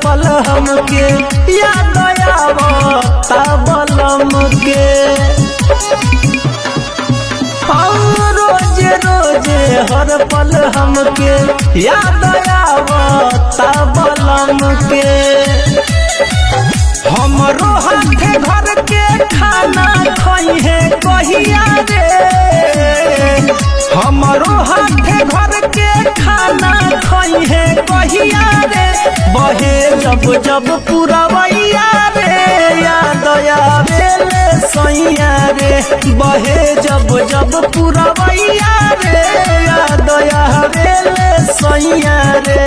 पल हमके याद आवता बलम के। रोजे रोजे हर पल हमके याद आवता बलम के। हमरो हाथे घर के खाना खई है कहिया रे। हमरो हाथे घर के खाना खई है कहिया रे। बहे जब जब पुरवैया रे याद आवेले सैया रे। बहे जब जब पुरवैया रे याद आवेले सैया रे।